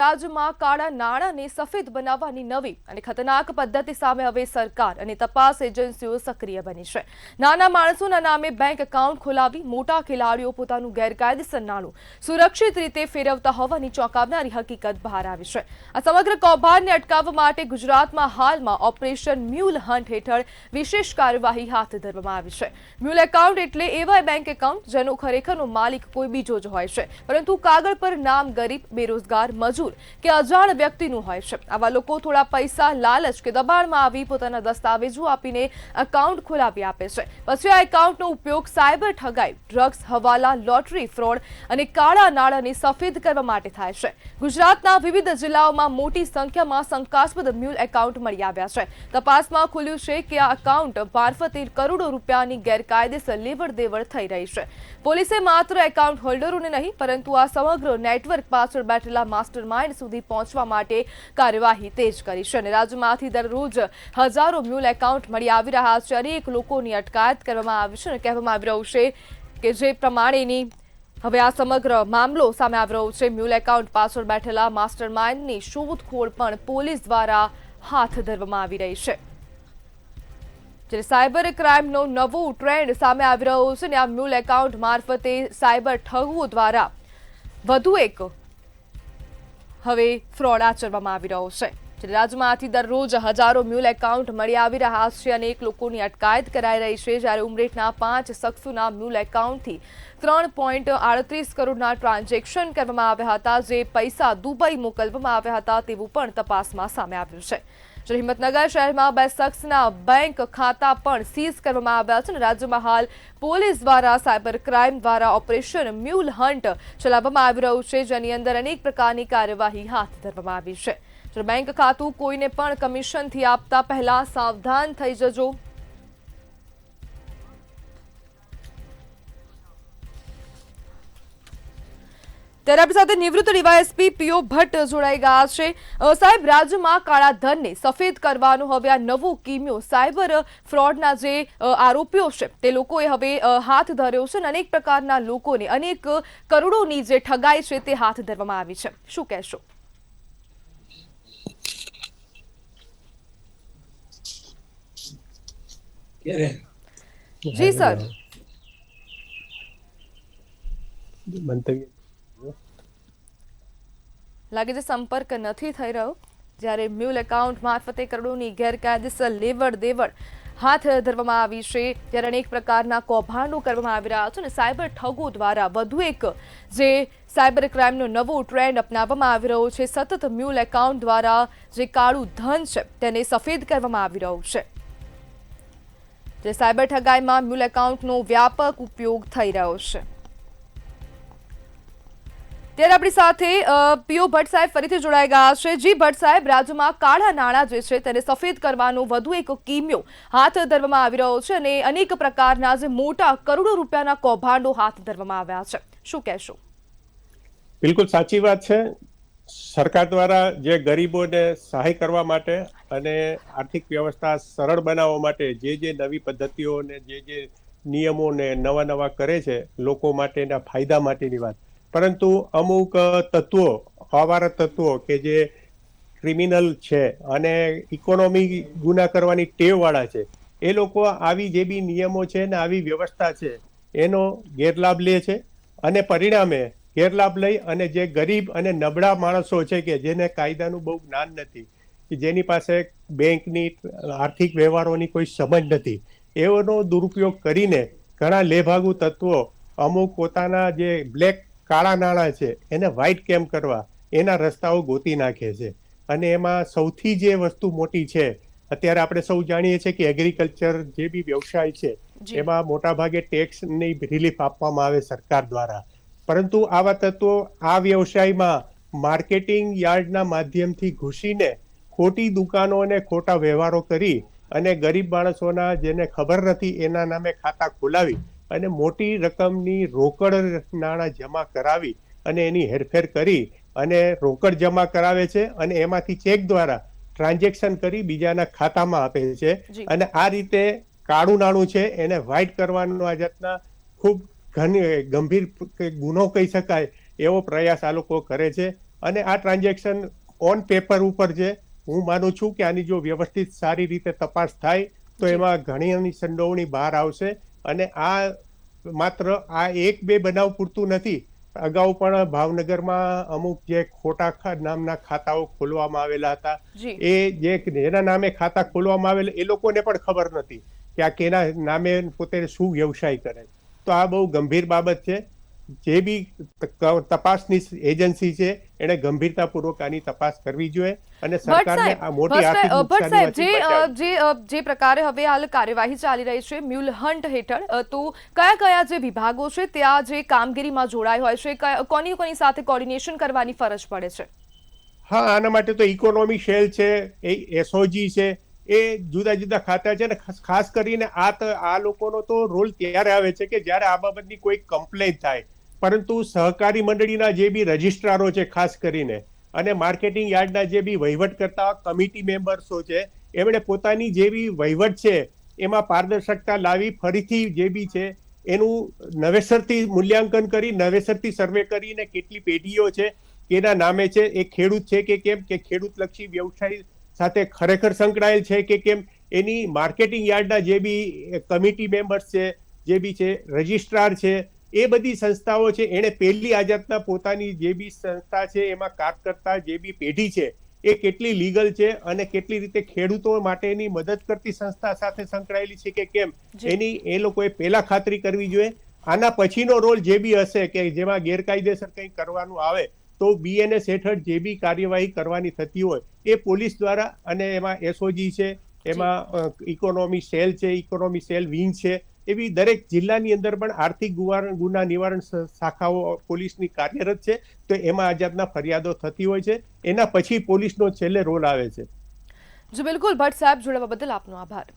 રાજ્યમાં કાળા નાણાંને સફેદ બનાવવાની નવી અને ખતરનાક પદ્ધતિ સામે હવે સરકાર અને તપાસ એજન્સીઓ સક્રિય બની છે। નાના માણસોના નામે બેંક એકાઉન્ટ ખોલાવી મોટા ખેલાડીઓ પોતાનું ગેરકાયદેસર નાણું સુરક્ષિત રીતે ફેરવતા હોવાની ચોંકાવનારી હકીકત બહાર આવી છે। આ સમગ્ર કૌભાંડને અટકાવવા માટે ગુજરાતમાં હાલમાં ઓપરેશન મ્યુલ હન્ટ હેઠળ વિશેષ કાર્યવાહી હાથ ધરવામાં આવી છે। મ્યુલ એકાઉન્ટ એટલે એવા બેંક એકાઉન્ટ જેનો ખરેખરનો માલિક કોઈ બીજો જ હોય છે, પરંતુ કાગળ પર નામ ગરીબ, બેરોજગાર, મજૂર કે અજાણ વ્યક્તિનું હોય છે। આવા લોકો થોડા પૈસા, લાલચ કે દબાણમાં આવી પોતાના દસ્તાવેજો આપીને એકાઉન્ટ ખોલાવી આપે છે। પછી આ એકાઉન્ટનો ઉપયોગ સાયબર ઠગાઈ, ડ્રગ્સ, હવાલા, લોટરી ફ્રોડ અને કાળા નાણાંને સફેદ કરવા માટે થાય છે। ગુજરાતના વિવિધ જિલ્લાઓમાં મોટી સંખ્યામાં શંકાસ્પદ મ્યુલ એકાઉન્ટ મળી આવ્યા છે। તપાસમાં ખુલ્યું છે કે આ એકાઉન્ટ મારફતે કરોડો રૂપિયાની ગેરકાયદેસર લેવડ દેવડ થઈ રહી છે। પોલીસે માત્ર એકાઉન્ટ હોલ્ડરોને નહીં, પરંતુ આ સમગ્ર નેટવર્ક પાછળ બેઠેલા માસ્ટર માઇન્ડ સુધી પહોંચવા માટે કાર્યવાહી તેજ કરી છે અને રાજ્યમાંથી દરરોજ હજારો મ્યુલ એકાઉન્ટ મળી આવી રહ્યા છે। અનેક લોકોની અટકાયત કરવામાં આવી છે અને કહેવામાં આવી રહ્યું છે કે જે પ્રમાણેની હવે આ સમગ્ર મામલો સામે આવી રહ્યો છે। મ્યુલ એકાઉન્ટ પાછળ બેઠેલા માસ્ટર માઇન્ડની શોધખોળ પણ પોલીસ દ્વારા હાથ ધરવામાં આવી રહી છે। જ્યારે સાયબર ક્રાઇમનો નવો ટ્રેન્ડ સામે આવી રહ્યો છે અને આ મ્યુલ એકાઉન્ટ મારફતે સાયબર ઠગો દ્વારા વધુ એક હવે ફ્રોડ આચરવામાં આવી રહ્યો છે। જ્યારે રાજ્યમાંથી દરરોજ હજારો મ્યુલ એકાઉન્ટ મળી આવી રહ્યા છે, અનેક લોકોની અટકાયત કરાઈ રહી છે। જ્યારે ઉમરેઠના 5 શખ્સોના મ્યુલ એકાઉન્ટથી 3.38 કરોડના ટ્રાન્ઝેક્શન કરવામાં આવ્યા હતા, જે પૈસા દુબઈ મોકલવામાં આવ્યા હતા તેવું પણ તપાસમાં સામે આવ્યું છે। હિંમતનગર શહેરમાં 2 શખ્સના બેંક ખાતા પણ સીઝ કરવામાં આવ્યા છે અને રાજ્યમાં હાલ પોલીસ દ્વારા સાયબર ક્રાઇમ દ્વારા ઓપરેશન મ્યુલ હન્ટ ચલાવવામાં આવી રહ્યું છે, જેની અંદર અનેક પ્રકારની કાર્યવાહી હાથ ધરવામાં આવી છે। બેંક ખાતું કોઈને પણ કમિશનથી આપતા પહેલા સાવધાન થઈ જજો। ત્યારે આપણી સાથે નિવૃત્ત ડીવાયએસપી પીઓ ભટ્ટ જોડાઈ ગયા છે। સાહેબ, રાજ્યમાં કાળા ધનને સફેદ કરવાનો હવે આ નવો કિમિયો સાયબર ફ્રોડના જે આરોપીઓ છે તે લોકોએ હવે હાથ ધર્યો છે અને અનેક પ્રકારના લોકોને અનેક કરોડોની જે ઠગાઈ છે તે હાથ ધરવામાં આવી છે, શું કહેશો? જી સર, મંતવ્ય લાગે છે સંપર્ક નથી થઈ રહ્યો। જ્યારે મ્યુલ એકાઉન્ટ મારફતે કરોડોની ગેરકાયદેસર લેવડ દેવડ હાથ ધરવામાં આવી છે, ત્યારે અનેક પ્રકારના કૌભાંડો કરવામાં આવી રહ્યા છે અને સાયબર ઠગો દ્વારા વધુ એક જે સાયબર ક્રાઇમનો નવો ટ્રેન્ડ અપનાવવામાં આવી રહ્યો છે। સતત મ્યુલ એકાઉન્ટ દ્વારા જે કાળું ધન છે તેને સફેદ કરવામાં આવી રહ્યું છે। જે સાયબર ઠગાઈમાં મ્યુલ એકાઉન્ટનો વ્યાપક ઉપયોગ થઈ રહ્યો છે। ત્યારે આપણી સાથે પીઓ ભટ્ટ સાહેબ ફરીથી જોડાઈ ગયા છે। જી ભટ્ટ સાહેબ, રાજ્યમાં કાળા નાણાં જે છે તેને સફેદ કરવાનો વધુ એક કિમિયો હાથ ધરવામાં આવી રહ્યો છે અને અનેક પ્રકારના જે મોટા કરોડો રૂપિયાના કૌભાંડો હાથ ધરવામાં આવ્યા છે, શું કહેશો? બિલકુલ સાચી વાત છે। સરકાર દ્વારા જે ગરીબોને સહાય કરવા માટે અને આર્થિક વ્યવસ્થા સરળ બનાવવા માટે જે નવી પદ્ધતિઓ ને જે નિયમોને નવા કરે છે લોકો માટેના ફાયદા માટેની વાત, પરંતુ અમુક તત્વો, અવારા તત્વો કે જે ક્રિમિનલ છે અને ઇકોનોમી ગુના કરવાની ટેવવાળા છે, એ લોકો આવી જે બી નિયમો છે ને આવી વ્યવસ્થા છે એનો ગેરલાભ લે છે અને પરિણામે ગેરલાભ લઈ અને જે ગરીબ અને નબળા માણસો છે કે જેને કાયદાનું બહુ જ્ઞાન નથી, જેની પાસે બેંકની આર્થિક વ્યવહારોની કોઈ સમજ નથી, એનો દુરુપયોગ કરીને ઘણા લેભાગુ તત્વો અમુક પોતાના જે કાળા નાણાં છે એને વ્હાઇટ કેમ કરવા એના રસ્તાઓ ગોતી નાખે છે। અને એમાં સૌથી જે વસ્તુ મોટી છે, અત્યારે આપણે સૌ જાણીએ છીએ કે એગ્રીકલ્ચર જે બી વ્યવસાય છે એમાં મોટા ભાગે ટેક્સની રિલીફ આપવામાં આવે સરકાર દ્વારા, પરંતુ આવા તત્વો આ વ્યવસાયમાં માર્કેટિંગ યાર્ડના માધ્યમથી ઘૂસીને ખોટી દુકાનો અને ખોટા વ્યવહારો કરી અને ગરીબ માણસોના જેને ખબર નથી એના નામે ખાતા ખોલાવી અને મોટી રકમની રોકડ નાણાં જમા કરાવી અને એની હેરફેર કરી અને રોકડ જમા કરાવે છે અને એમાંથી ચેક દ્વારા ટ્રાન્ઝેક્શન કરી બીજાના ખાતામાં આપે છે અને આ રીતે કાળું નાણું છે એને વ્હાઇટ કરવાનો આ જાતના ખૂબ ગંભીર ગુનો કહી શકાય એવો પ્રયાસ આ લોકો કરે છે। અને આ ટ્રાન્ઝેક્શન ઓન પેપર ઉપર છે. હું માનું છું કે આની જો વ્યવસ્થિત સારી રીતે તપાસ થાય તો જી. એમાં ઘણી સંડોવણી બહાર આવશે. અને આ માત્ર આ એક બે બનાવ પૂરતું નથી. અગાઉ પણ ભાવનગરમાં અમુક જે ખોટા નામના ખાતાઓ ખોલવામાં આવેલા હતા, જી. જેના નામે ખાતા ખોલવામાં આવેલા એ લોકોને પણ ખબર નથી કે આ કેના નામે પોતે શું વ્યવસાય કરે. તો આ બહુ ગંભીર બાબત છે. જે બી તપાસની એજન્સી છે એને ગંભીરતાપૂર્વક આની તપાસ કરવી જોઈએ અને સરકારને આ મોટી આર્થિક ભટ્ટ સાહેબ, નુકસાનીમાંથી બચાવવી. જે પ્રકારે હવે હાલ કાર્યવાહી ચાલી રહી છે મ્યુલ હન્ટ હેઠળ, તો કયા કયા જે વિભાગો છે ત્યાં જે કામગીરીમાં જોડાય હોય છે, કોની સાથે કોર્ડિનેશન કરવાની ફરજ પડે છે? હા, આના માટે તો ઇકોનોમી સેલ છે, એસઓજી છે, એ જુદા જુદા ખાતા છે. ને ખાસ કરીને આ લોકોનો તો રોલ ત્યારે આવે છે કે જ્યારે આ બાબતની કોઈ કમ્પ્લેન્ટ થાય. પરંતુ સહકારી મંડળીના જે બી રજિસ્ટ્રારો છે ખાસ કરીને, અને માર્કેટિંગ યાર્ડના જે બી વહીવટ કરતા કમિટી મેમ્બર્સો છે, એમણે પોતાની જે બી વહીવટ છે એમાં પારદર્શકતા લાવી ફરીથી જે બી છે એનું નવેસરથી મૂલ્યાંકન કરી, નવેસરથી સર્વે કરીને કેટલી પેઢીઓ છે કેના નામે છે, એ ખેડૂત છે કે કેમ, કે ખેડૂતલક્ષી વ્યવસાય સાથે ખરેખર સંકળાયેલ છે કે કેમ, એની માર્કેટિંગ યાર્ડના જે બી કમિટી મેમ્બર્સ છે, જે બી છે રજિસ્ટ્રાર છે, એ બધી સંસ્થાઓ છે એણે પહેલી આ જાતના પોતાની જે બી સંસ્થા છે એમાં કામ કરતા જે બી પેઢી છે એ કેટલી લીગલ છે અને કેટલી રીતે ખેડૂતો માટેની મદદ કરતી સંસ્થા સાથે સંકળાયેલી છે કે કેમ, એની એ લોકોએ પહેલા ખાતરી કરવી જોઈએ. આના પછીનો રોલ જે બી હશે કે જેમાં ગેરકાયદેસર કંઈ કરવાનું આવે તો બીએનએસ હેઠળ જે બી કાર્યવાહી કરવાની થતી હોય એ પોલીસ દ્વારા, અને એમાં એસઓજી છે, એમાં ઇકોનોમી સેલ છે, ઇકોનોમી સેલ વિંગ છે, એવી દરેક જિલ્લાની અંદર પણ આર્થિક ગુના નિવારણ શાખાઓ પોલીસની કાર્યરત છે. તો એમાં આ જાતના ફરિયાદો થતી હોય છે. એના પછી પોલીસનો છેલ્લે રોલ આવે છે. જી બિલકુલ ભટ્ટ સાહેબ, જોડાવા બદલ આપનો આભાર.